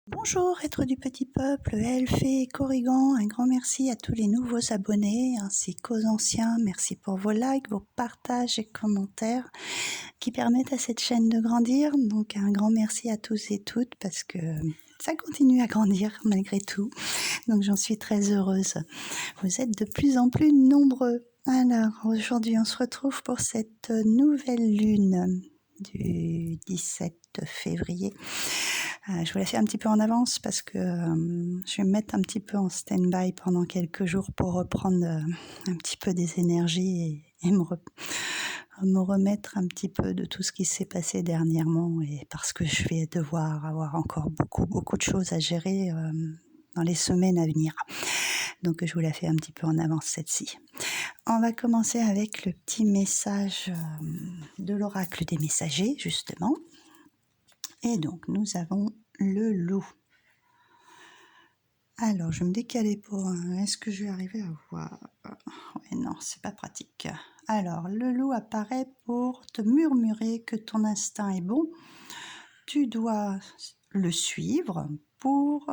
Bonjour, êtres du petit peuple, elfes et corrigans, un grand merci à tous les nouveaux abonnés ainsi qu'aux anciens. Merci pour vos likes, vos partages et commentaires qui permettent à cette chaîne de grandir. Donc un grand merci à tous et toutes parce que ça continue à grandir malgré tout. Donc j'en suis très heureuse. Vous êtes de plus en plus nombreux. Alors aujourd'hui on se retrouve pour cette nouvelle lune du 17 février. Je vous la fais un petit peu en avance parce que je vais me mettre un petit peu en stand-by pendant quelques jours pour reprendre un petit peu des énergies et me remettre un petit peu de tout ce qui s'est passé dernièrement, et parce que je vais devoir avoir encore beaucoup de choses à gérer dans les semaines à venir. Donc je vous la fais un petit peu en avance cette-ci. On va commencer avec le petit message de l'oracle des messagers, justement. Et donc, nous avons le loup. Alors, je vais me décaler pour... Est-ce que je vais arriver à voir? Ouais, non, c'est pas pratique. Alors, le loup apparaît pour te murmurer que ton instinct est bon. Tu dois le suivre pour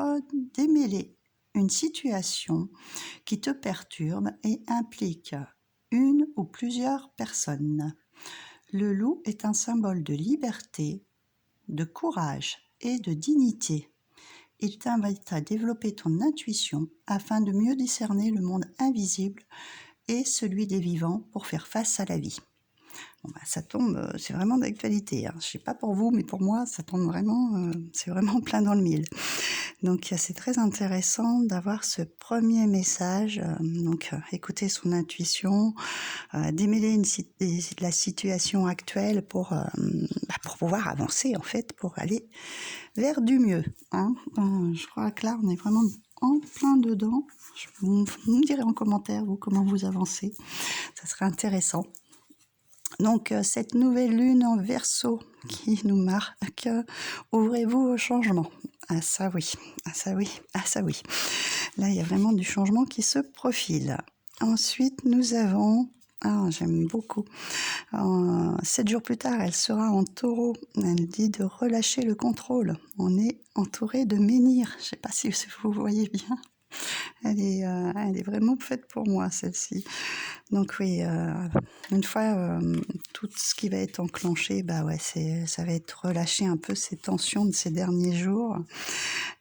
démêler une situation qui te perturbe et implique une ou plusieurs personnes. Le loup est un symbole de liberté, de courage et de dignité. Il t'invite à développer ton intuition afin de mieux discerner le monde invisible et celui des vivants pour faire face à la vie. Bon, ça tombe, c'est vraiment d'actualité. Je ne sais pas pour vous, mais pour moi, ça tombe vraiment, c'est vraiment plein dans le mille. Donc c'est très intéressant d'avoir ce premier message. Donc écouter son intuition, démêler la situation actuelle pour pouvoir avancer en fait, pour aller vers du mieux. Je crois que là on est vraiment en plein dedans. Vous me direz en commentaire vous comment vous avancez, ça serait intéressant. Donc cette nouvelle lune en Verseau qui nous marque, ouvrez-vous au changement. Ah ça oui, ah ça oui, ah ça oui. Là il y a vraiment du changement qui se profile. Ensuite nous avons, j'aime beaucoup, 7 jours plus tard elle sera en Taureau. Elle dit de relâcher le contrôle. On est entouré de menhirs. Je ne sais pas si vous voyez bien. Elle est vraiment faite pour moi, celle-ci. Donc oui, une fois tout ce qui va être enclenché, ça va être relâcher un peu ces tensions de ces derniers jours.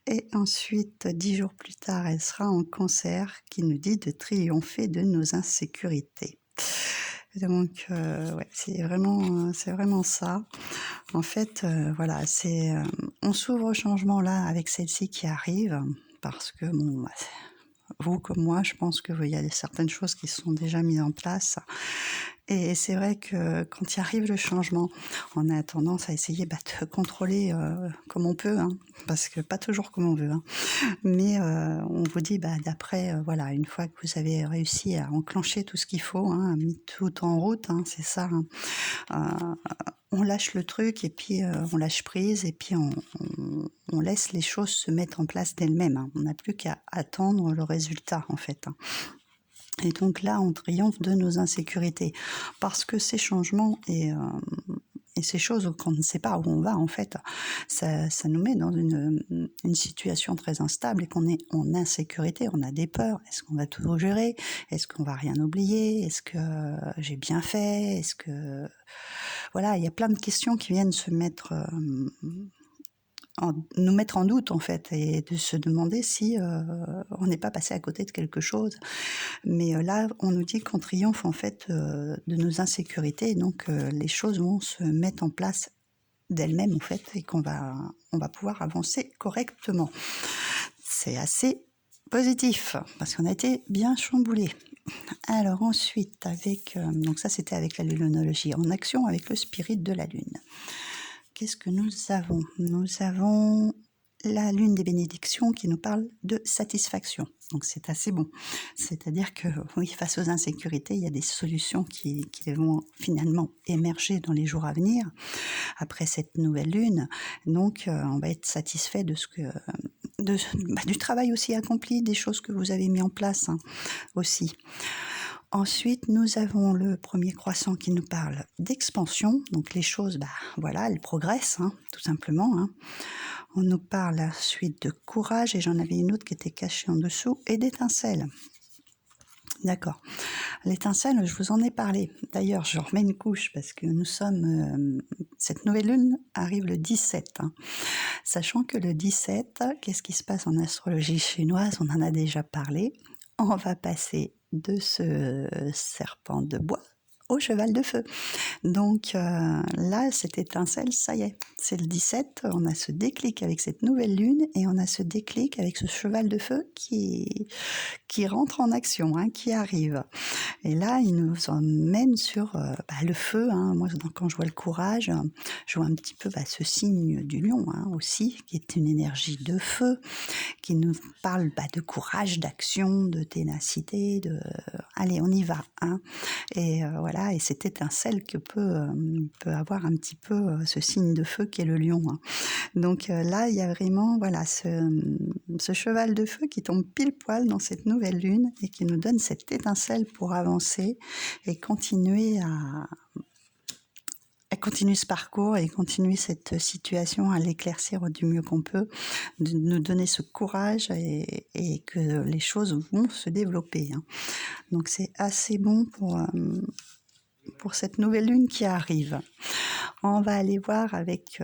Et ensuite, 10 jours plus tard, elle sera en Cancer, qui nous dit de triompher de nos insécurités. Donc c'est vraiment ça. En fait, on s'ouvre au changement là avec celle-ci qui arrive, parce que vous comme moi, je pense qu'il y a certaines choses qui sont déjà mises en place. Et c'est vrai que quand il arrive le changement, on a tendance à essayer de contrôler comme on peut, parce que pas toujours comme on veut. Mais on vous dit d'après, une fois que vous avez réussi à enclencher tout ce qu'il faut, mis tout en route, c'est ça. On lâche le truc et puis on lâche prise et puis on laisse les choses se mettre en place d'elles-mêmes. On n'a plus qu'à attendre le résultat en fait. Et donc là, on triomphe de nos insécurités parce que ces changements et ces choses qu'on ne sait pas où on va en fait, ça nous met dans une situation très instable et qu'on est en insécurité, on a des peurs. Est-ce qu'on va tout gérer? Est-ce qu'on va rien oublier? Est-ce que j'ai bien fait? Est-ce que... Voilà, il y a plein de questions qui viennent se mettre... nous mettre en doute en fait, et de se demander si on n'est pas passé à côté de quelque chose. Mais là on nous dit qu'on triomphe en fait de nos insécurités, et donc les choses vont se mettre en place d'elles-mêmes en fait, et on va pouvoir avancer correctement. C'est assez positif parce qu'on a été bien chamboulé. Alors ensuite donc ça c'était avec la lunologie en action avec le spirit de la lune. Qu'est-ce que nous avons? Nous avons la lune des bénédictions qui nous parle de satisfaction. Donc c'est assez bon. C'est-à-dire que oui, face aux insécurités, il y a des solutions qui vont finalement émerger dans les jours à venir, après cette nouvelle lune. Donc on va être satisfait de du travail aussi accompli, des choses que vous avez mis en place aussi. Ensuite, nous avons le premier croissant qui nous parle d'expansion. Donc les choses, voilà, elles progressent, hein, tout simplement. Hein. On nous parle ensuite de courage, et j'en avais une autre qui était cachée en dessous, et d'étincelle. D'accord. L'étincelle, je vous en ai parlé. D'ailleurs, je remets une couche parce que nous sommes... cette nouvelle lune arrive le 17. Hein. Sachant que le 17, qu'est-ce qui se passe en astrologie chinoise? On en a déjà parlé. On va passer de ce serpent de bois au cheval de feu. Donc là, cette étincelle, ça y est, c'est le 17, on a ce déclic avec cette nouvelle lune et on a ce déclic avec ce cheval de feu qui rentre en action, hein, qui arrive. Et là, il nous emmène sur le feu. Hein. Moi, quand je vois le courage, je vois un petit peu ce signe du lion hein, aussi, qui est une énergie de feu, qui nous parle de courage, d'action, de ténacité, de allez, on y va. Hein. Et voilà, et cette étincelle que peut avoir un petit peu ce signe de feu qui est le lion. Hein. Donc là, il y a vraiment voilà ce cheval de feu qui tombe pile poil dans cette nouvelle lune et qui nous donne cette étincelle pour avancer et continuer à continuer ce parcours et continuer cette situation, à l'éclaircir du mieux qu'on peut, de nous donner ce courage et que les choses vont se développer. Hein. Donc c'est assez bon pour cette nouvelle lune qui arrive. On va aller voir avec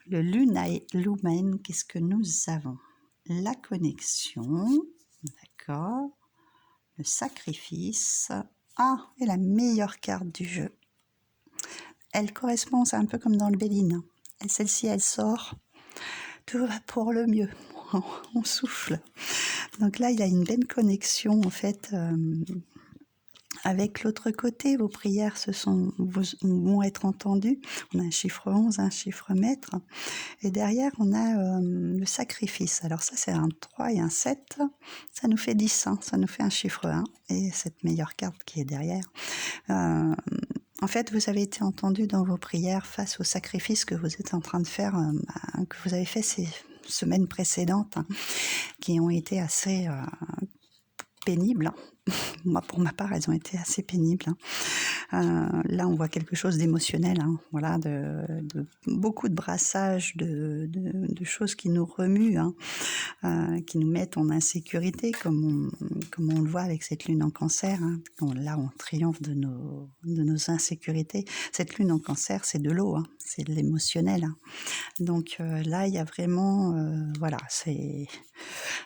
le Lunae Lumen, qu'est-ce que nous avons? La connexion, d'accord, le sacrifice, et la meilleure carte du jeu. Elle correspond, c'est un peu comme dans le Béline. Et celle-ci, elle sort, tout va pour le mieux. On souffle. Donc là, il y a une belle connexion, en fait, avec l'autre côté. Vos prières vont être entendues. On a un chiffre 11, un chiffre maître. Et derrière, on a le sacrifice. Alors ça, c'est un 3 et un 7. Ça nous fait 10, hein. Ça nous fait un chiffre 1. Et cette meilleure carte qui est derrière. En fait, vous avez été entendu dans vos prières face au sacrifice que vous êtes en train de faire, que vous avez fait ces semaines précédentes, hein, qui ont été assez pénibles. Moi, pour ma part, elles ont été assez pénibles. Là, on voit quelque chose d'émotionnel, hein, voilà, de beaucoup de brassage, de choses qui nous remuent, hein, qui nous mettent en insécurité, comme on le voit avec cette lune en cancer. Hein, là, on triomphe de nos insécurités. Cette lune en cancer, c'est de l'eau, hein, c'est de l'émotionnel. Hein. Donc là, il y a vraiment, voilà, c'est...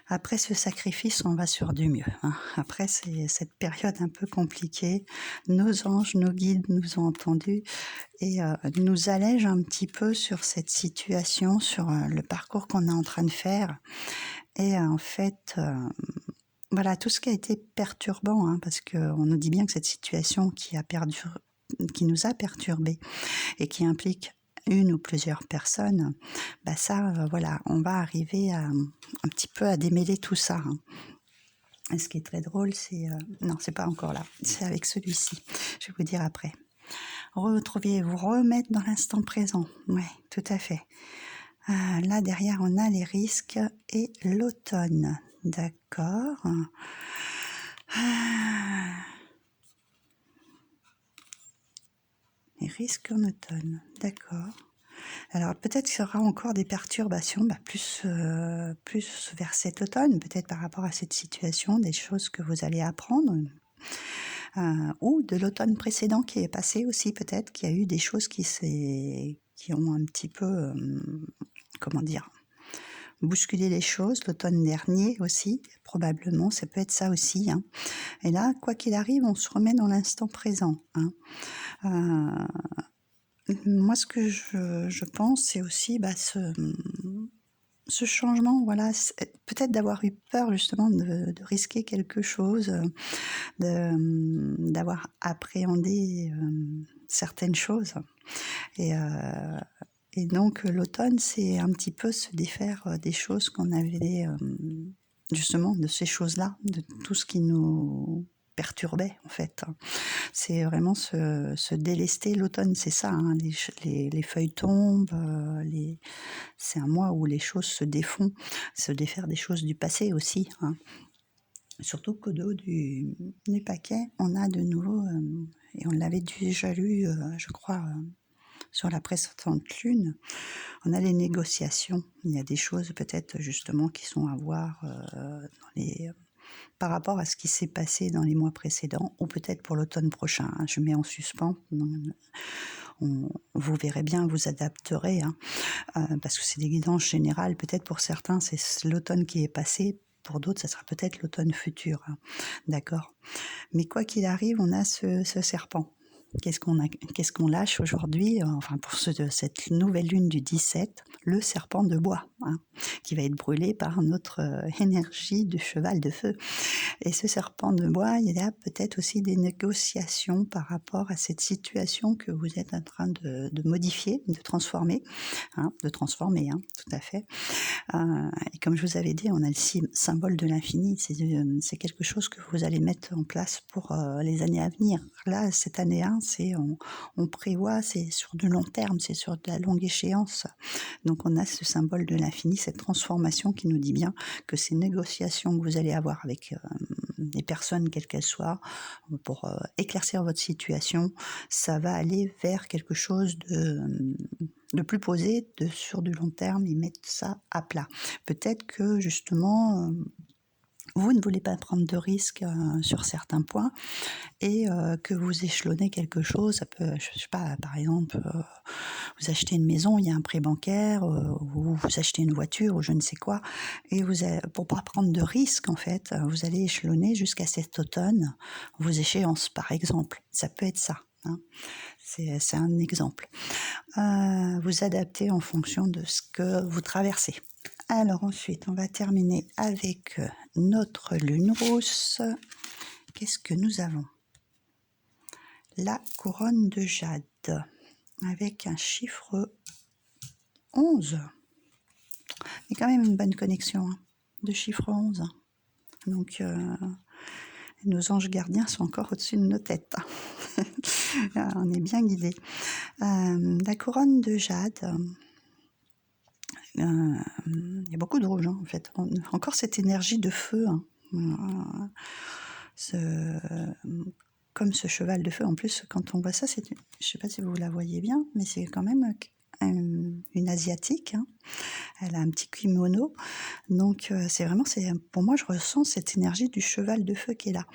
Après ce sacrifice, on va sur du mieux. Hein. Après cette période un peu compliquée, nos anges, nos guides nous ont entendus et nous allègent un petit peu sur cette situation, sur le parcours qu'on est en train de faire. Et en fait, voilà, tout ce qui a été perturbant, hein, parce qu'on nous dit bien que cette situation qui nous a perturbés et qui implique une ou plusieurs personnes, voilà, on va arriver un petit peu à démêler tout ça. Hein. Et ce qui est très drôle, c'est... non, c'est pas encore là, c'est avec celui-ci, je vais vous dire après. Vous remettre dans l'instant présent, oui, tout à fait. Là, derrière, on a les risques et l'automne, d'accord. Les risques en automne, d'accord. Alors peut-être qu'il y aura encore des perturbations, plus vers cet automne, peut-être par rapport à cette situation, des choses que vous allez apprendre, ou de l'automne précédent qui est passé aussi, peut-être qu'il y a eu des choses qui ont un petit peu, bousculer les choses, l'automne dernier aussi, probablement, ça peut être ça aussi. Hein. Et là, quoi qu'il arrive, on se remet dans l'instant présent. Hein. Moi, ce que je pense, c'est aussi ce changement, voilà, peut-être d'avoir eu peur justement de risquer quelque chose, d'avoir appréhendé certaines choses. Et donc l'automne, c'est un petit peu se défaire des choses qu'on avait, justement, de ces choses-là, de tout ce qui nous perturbait en fait. C'est vraiment se délester. L'automne, c'est ça, hein, les feuilles tombent, c'est un mois où les choses se défont, se défaire des choses du passé aussi. Hein. Surtout qu'au dos du paquet, on a de nouveau, et on l'avait déjà lu, je crois, sur la précédente lune, on a les négociations. Il y a des choses peut-être justement qui sont à voir par rapport à ce qui s'est passé dans les mois précédents, ou peut-être pour l'automne prochain, hein. Je mets en suspens. Vous verrez bien, vous adapterez, hein, parce que c'est des guidances générales. Peut-être pour certains, c'est l'automne qui est passé. Pour d'autres, ça sera peut-être l'automne futur, hein. D'accord. Mais quoi qu'il arrive, on a ce serpent. Qu'est-ce qu'on lâche aujourd'hui, enfin pour cette nouvelle lune du 17, le serpent de bois, hein, qui va être brûlé par notre énergie du cheval de feu. Et ce serpent de bois, il y a peut-être aussi des négociations par rapport à cette situation que vous êtes en train de modifier, de transformer, hein, tout à fait. Et comme je vous avais dit, on a le symbole de l'infini. C'est quelque chose que vous allez mettre en place pour les années à venir. Là, cette année 1, on prévoit, c'est sur du long terme, c'est sur de la longue échéance. Donc on a ce symbole de l'infini, cette transformation qui nous dit bien que ces négociations que vous allez avoir avec des personnes, quelles qu'elles soient, pour éclaircir votre situation, ça va aller vers quelque chose de plus posé, sur du long terme, et mettre ça à plat. Peut-être que justement, vous ne voulez pas prendre de risques sur certains points, et que vous échelonnez quelque chose. Ça peut, je sais pas, par exemple, vous achetez une maison, il y a un prêt bancaire, ou vous achetez une voiture, ou je ne sais quoi, et pour pas prendre de risques, en fait, vous allez échelonner jusqu'à cet automne vos échéances, par exemple. Ça peut être ça, hein. C'est un exemple. Vous adaptez en fonction de ce que vous traversez. Alors ensuite, on va terminer avec notre lune rousse. Qu'est-ce que nous avons? La couronne de jade, avec un chiffre 11. Il y a quand même une bonne connexion, hein, de chiffre 11. Donc, nos anges gardiens sont encore au-dessus de nos têtes. On est bien guidés. La couronne de jade, il y a beaucoup de rouge, hein, en fait. Encore cette énergie de feu, hein. Comme ce cheval de feu, en plus, quand on voit ça, je ne sais pas si vous la voyez bien, mais c'est quand même une asiatique, hein. Elle a un petit kimono, donc pour moi, je ressens cette énergie du cheval de feu qui est là.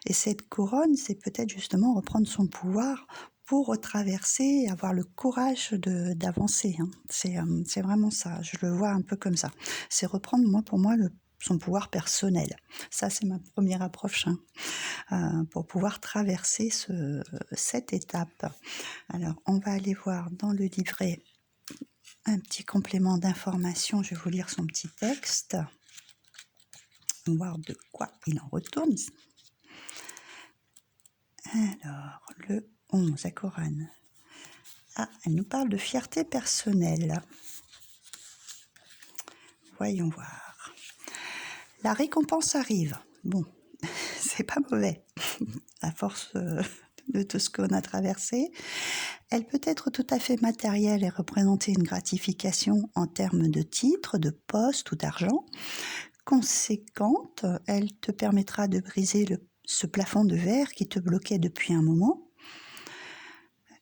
Et cette couronne, c'est peut-être justement reprendre son pouvoir pour traverser et avoir le courage d'avancer, hein. C'est vraiment ça, je le vois un peu comme ça. C'est reprendre, pour moi, son pouvoir personnel. Ça, c'est ma première approche, hein, pour pouvoir traverser cette étape. Alors, on va aller voir dans le livret un petit complément d'information. Je vais vous lire son petit texte, voir de quoi il en retourne. Alors, le 11, la couronne. Elle nous parle de fierté personnelle. Voyons voir. La récompense arrive. Bon, c'est pas mauvais. À force de tout ce qu'on a traversé, elle peut être tout à fait matérielle et représenter une gratification en termes de titres, de poste ou d'argent. Conséquente, elle te permettra de briser ce plafond de verre qui te bloquait depuis un moment.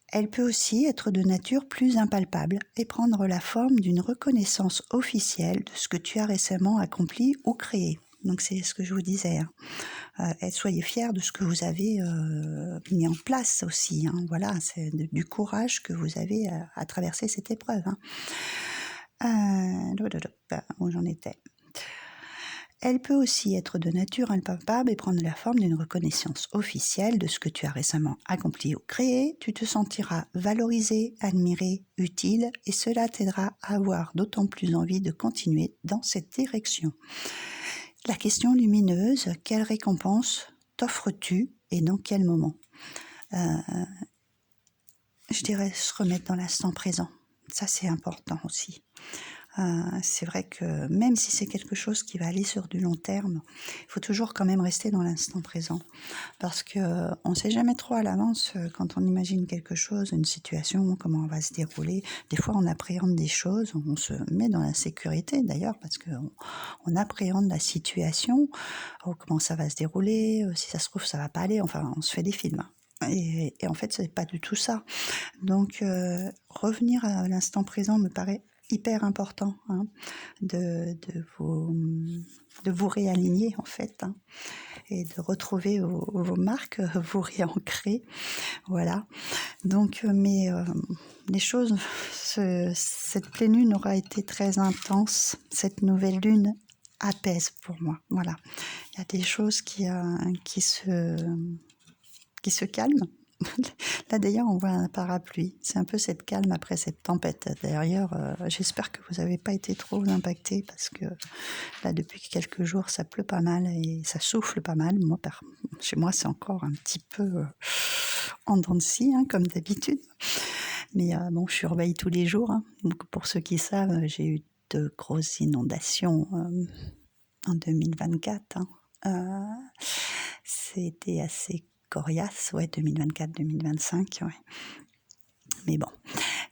Elle peut aussi être de nature plus impalpable et prendre la forme d'une reconnaissance officielle de ce que tu as récemment accompli ou créé. Donc c'est ce que je vous disais, hein. Soyez fiers de ce que vous avez mis en place aussi, hein. Voilà, c'est du courage que vous avez à traverser cette épreuve, hein. Où j'en étais. Elle peut aussi être de nature impalpable et prendre la forme d'une reconnaissance officielle de ce que tu as récemment accompli ou créé. Tu te sentiras valorisé, admiré, utile, et cela t'aidera à avoir d'autant plus envie de continuer dans cette direction. La question lumineuse, quelle récompense t'offres-tu et dans quel moment? Je dirais se remettre dans l'instant présent. Ça, c'est important aussi. C'est vrai que même si c'est quelque chose qui va aller sur du long terme, il faut toujours quand même rester dans l'instant présent. Parce qu'on ne sait jamais trop à l'avance, quand on imagine quelque chose, une situation, comment elle va se dérouler. Des fois, on appréhende des choses, on se met dans l'insécurité d'ailleurs, parce qu'on appréhende la situation, oh, comment ça va se dérouler, si ça se trouve, ça va pas aller. Enfin, on se fait des films, hein. Et en fait, c'est pas du tout ça. Donc, revenir à l'instant présent me paraît hyper important, hein, de vous réaligner en fait, hein, et de retrouver vos marques, vous réancrer, voilà. Donc, mais les choses, cette pleine lune aura été très intense. Cette nouvelle lune apaise pour moi, voilà. Il y a des choses qui se calment. Là d'ailleurs, on voit un parapluie. C'est un peu cette calme après cette tempête. D'ailleurs, j'espère que vous n'avez pas été trop impactés parce que là, depuis quelques jours, ça pleut pas mal et ça souffle pas mal. Moi, chez moi, c'est encore un petit peu en dents de scie, hein, comme d'habitude. Mais bon, je surveille tous les jours, hein. Donc, pour ceux qui savent, j'ai eu de grosses inondations en 2024, hein. C'était assez coriace, ouais, 2024-2025, ouais. Mais bon,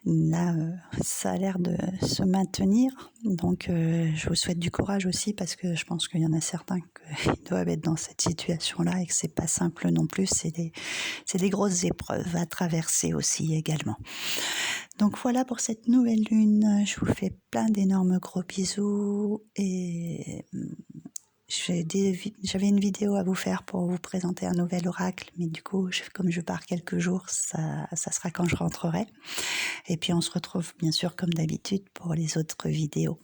là, ça a l'air de se maintenir. Donc, je vous souhaite du courage aussi parce que je pense qu'il y en a certains qui doivent être dans cette situation-là et que c'est pas simple non plus. C'est des grosses épreuves à traverser aussi également. Donc voilà pour cette nouvelle lune. Je vous fais plein d'énormes gros bisous et j'avais une vidéo à vous faire pour vous présenter un nouvel oracle, mais du coup, comme je pars quelques jours, ça sera quand je rentrerai. Et puis on se retrouve bien sûr comme d'habitude pour les autres vidéos.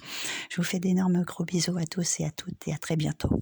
Je vous fais d'énormes gros bisous à tous et à toutes et à très bientôt.